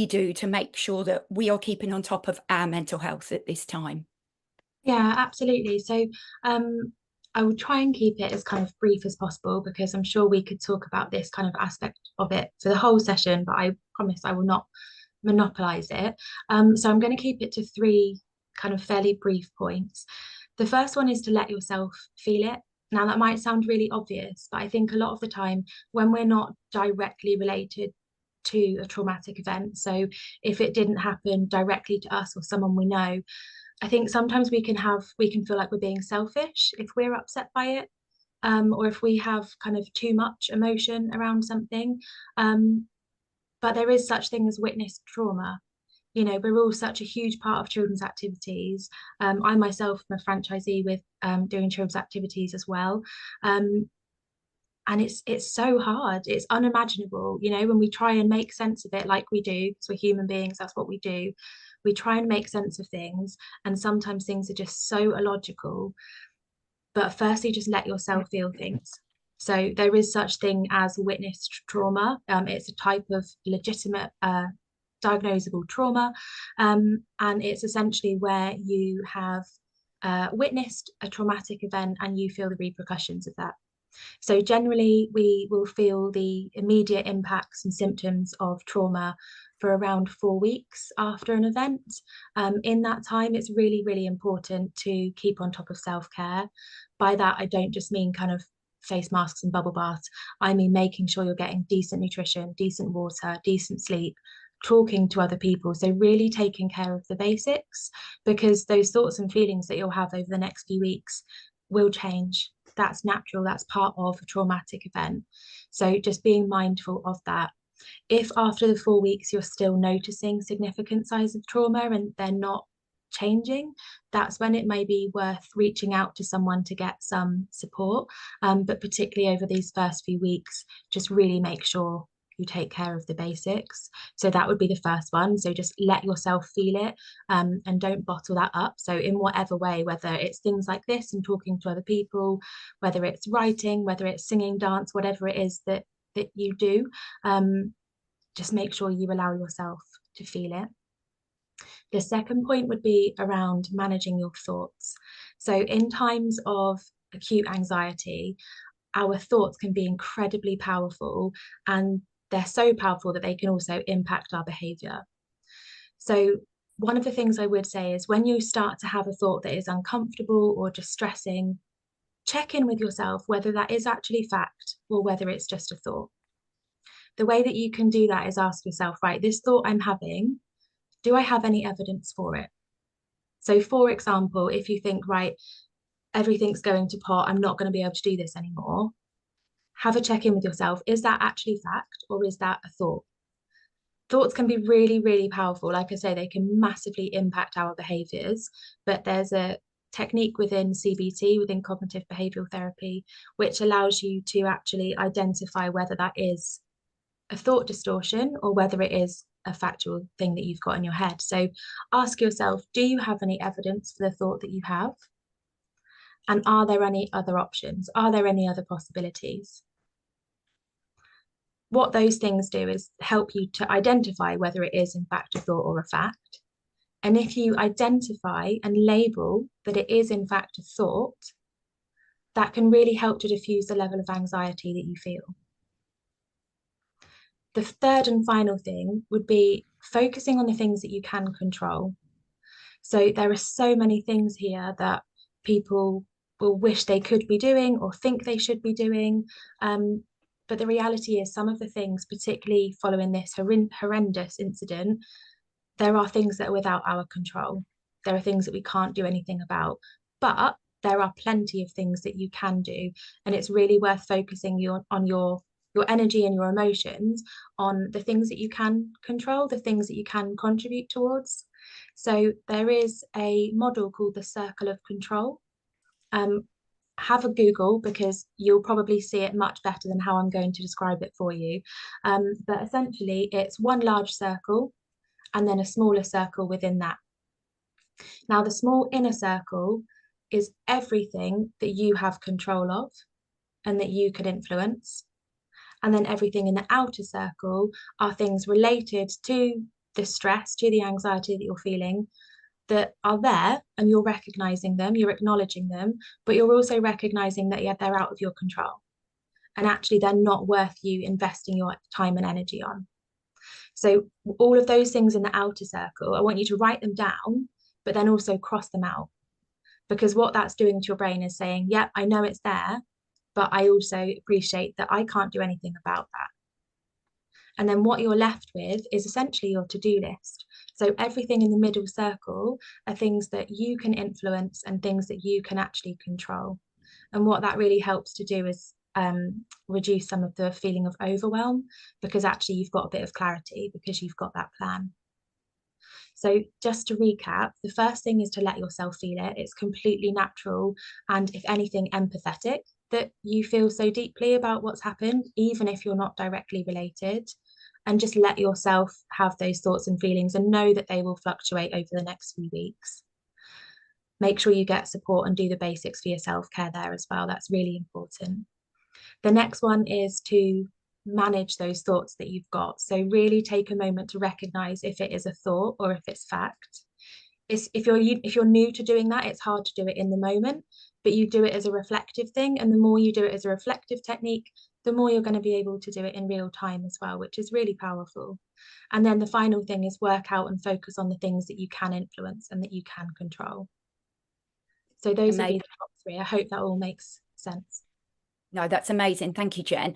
we do to make sure that we are keeping on top of our mental health at this time? Yeah, absolutely. So, I will try and keep it as kind of brief as possible because I'm sure we could talk about this kind of aspect of it for the whole session, but I promise I will not monopolize it. So I'm going to keep it to three kind of fairly brief points. The first one is to let yourself feel it. Now, that might sound really obvious, but I think a lot of the time when we're not directly related to a traumatic event, so if it didn't happen directly to us or someone we know, I think sometimes we can feel like we're being selfish if we're upset by it, or if we have kind of too much emotion around something. Um, but there is such thing as witnessed trauma. You know, we're all such a huge part of children's activities. I myself am a franchisee with doing children's activities as well. Um, and it's so hard. It's unimaginable, you know, when we try and make sense of it like we do, because we're human beings, that's what we do. We try and make sense of things, and sometimes things are just so illogical. But firstly, just let yourself feel things. So there is such thing as witnessed trauma. It's a type of legitimate diagnosable trauma, and it's essentially where you have witnessed a traumatic event and you feel the repercussions of that. So generally, we will feel the immediate impacts and symptoms of trauma for around 4 weeks after an event. In that time, it's really, really important to keep on top of self-care. By that, I don't just mean kind of face masks and bubble baths. I mean making sure you're getting decent nutrition, decent water, decent sleep, talking to other people. So really taking care of the basics, because those thoughts and feelings that you'll have over the next few weeks will change. That's natural. That's part of a traumatic event. So just being mindful of that. If after the 4 weeks you're still noticing significant signs of trauma and they're not changing, that's when it may be worth reaching out to someone to get some support. But particularly over these first few weeks, just really make sure you take care of the basics. So that would be the first one. So just let yourself feel it, and don't bottle that up. So in whatever way, whether it's things like this and talking to other people, whether it's writing, whether it's singing, dance, whatever it is that you do, just make sure you allow yourself to feel it. The second point would be around managing your thoughts. So in times of acute anxiety, our thoughts can be incredibly powerful, and they're so powerful that they can also impact our behavior. So one of the things I would say is when you start to have a thought that is uncomfortable or distressing, check in with yourself whether that is actually fact or whether it's just a thought. The way that you can do that is ask yourself, right, this thought I'm having, do I have any evidence for it? So, for example, if you think, right, everything's going to pot, I'm not going to be able to do this anymore, have a check in with yourself. Is that actually fact or is that a thought? Thoughts can be really, really powerful. Like I say, they can massively impact our behaviors, but there's a technique within CBT, within cognitive behavioral therapy, which allows you to actually identify whether that is a thought distortion or whether it is a factual thing that you've got in your head. So ask yourself, do you have any evidence for the thought that you have? And are there any other options? Are there any other possibilities? What those things do is help you to identify whether it is in fact a thought or a fact. And if you identify and label that it is in fact a thought, that can really help to diffuse the level of anxiety that you feel. The third and final thing would be focusing on the things that you can control. So there are so many things here that people will wish they could be doing or think they should be doing. But the reality is some of the things, particularly following this horrendous incident, there are things that are without our control. There are things that we can't do anything about. But there are plenty of things that you can do. And it's really worth focusing on your energy and your emotions on the things that you can control, the things that you can contribute towards. So there is a model called the circle of control. Um, have a Google because you'll probably see it much better than how I'm going to describe it for you. But essentially, it's one large circle and then a smaller circle within that. Now, the small inner circle is everything that you have control of and that you can influence. And then everything in the outer circle are things related to the stress, to the anxiety that you're feeling, that are there, and you're recognizing them, you're acknowledging them, but you're also recognizing that, yeah, they're out of your control. And actually, they're not worth you investing your time and energy on. So, all of those things in the outer circle, I want you to write them down, but then also cross them out. Because what that's doing to your brain is saying, yeah, I know it's there, but I also appreciate that I can't do anything about that. And then what you're left with is essentially your to-do list. So everything in the middle circle are things that you can influence and things that you can actually control. And what that really helps to do is reduce some of the feeling of overwhelm, because actually you've got a bit of clarity because you've got that plan. So just to recap, the first thing is to let yourself feel it. It's completely natural, and if anything, empathetic, that you feel so deeply about what's happened, even if you're not directly related. And just let yourself have those thoughts and feelings and know that they will fluctuate over the next few weeks. Make sure you get support and do the basics for your self-care there as well. That's really important. The next one is to manage those thoughts that you've got. So really take a moment to recognize if it is a thought or if it's fact. If you're new to doing that, it's hard to do it in the moment, but you do it as a reflective thing. And the more you do it as a reflective technique, the more you're going to be able to do it in real time as well, which is really powerful. And then the final thing is work out and focus on the things that you can influence and that you can control. So those would be the top three. I hope that all makes sense. No, that's amazing. Thank you, Jen.